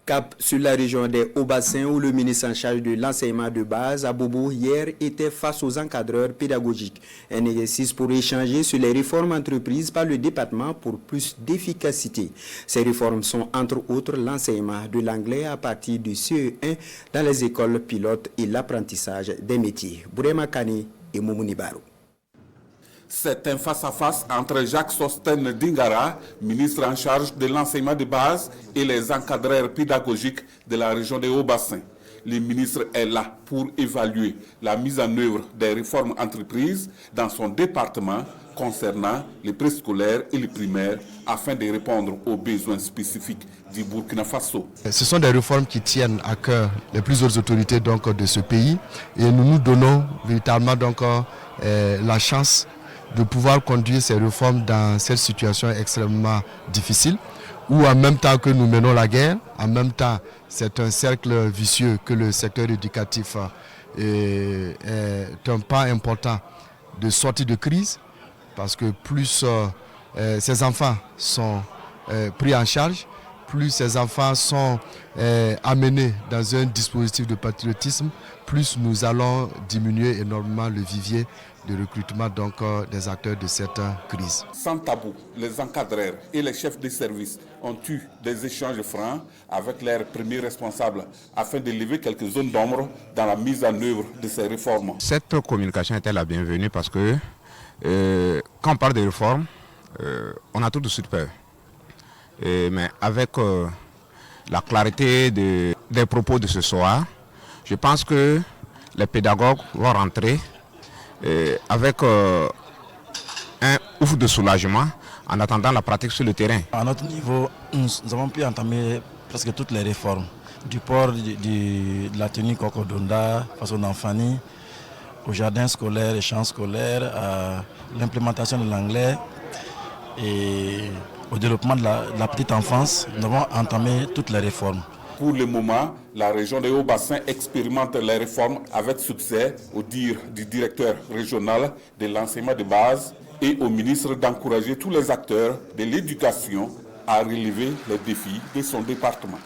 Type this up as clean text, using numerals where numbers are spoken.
Cap sur la région des Hauts-Bassins où le ministre en charge de l'enseignement de base à Bobo hier était face aux encadreurs pédagogiques. Un exercice pour échanger sur les réformes entreprises par le département pour plus d'efficacité. Ces réformes sont entre autres l'enseignement de l'anglais à partir du CE1 dans les écoles pilotes et l'apprentissage des métiers. Bourema Kane et Moumouni Barou. C'est un face-à-face entre Jacques Sostène Dingara, ministre en charge de l'enseignement de base, et les encadreurs pédagogiques de la région des Hauts-Bassins. Le ministre est là pour évaluer la mise en œuvre des réformes entreprises dans son département concernant les préscolaires et les primaires afin de répondre aux besoins spécifiques du Burkina Faso. Ce sont des réformes qui tiennent à cœur les plus hautes autorités de ce pays et nous nous donnons véritablement la chance de pouvoir conduire ces réformes dans cette situation extrêmement difficile où en même temps que nous menons la guerre, en même temps c'est un cercle vicieux que le secteur éducatif est un pas important de sortie de crise parce que plus ces enfants sont pris en charge, plus ces enfants sont amenés dans un dispositif de patriotisme, plus nous allons diminuer énormément le vivier de recrutement des acteurs de cette crise. Sans tabou, les encadreurs et les chefs de service ont eu des échanges francs avec leurs premiers responsables afin de lever quelques zones d'ombre dans la mise en œuvre de ces réformes. Cette communication était la bienvenue parce que quand on parle de réformes, on a tout de suite peur. Mais avec la clarité des propos de ce soir, je pense que les pédagogues vont rentrer avec un ouf de soulagement en attendant la pratique sur le terrain. À notre niveau, nous avons pu entamer presque toutes les réformes, du port de la tenue Cocodonda, façon d'Enfani, au jardin scolaire et champs scolaires, à l'implémentation de l'anglais et au développement de la petite enfance. Nous avons entamé toutes les réformes. Pour le moment, la région des Hauts-Bassins expérimente les réformes avec succès, au dire du directeur régional de l'enseignement de base et au ministre d'encourager tous les acteurs de l'éducation à relever les défis de son département.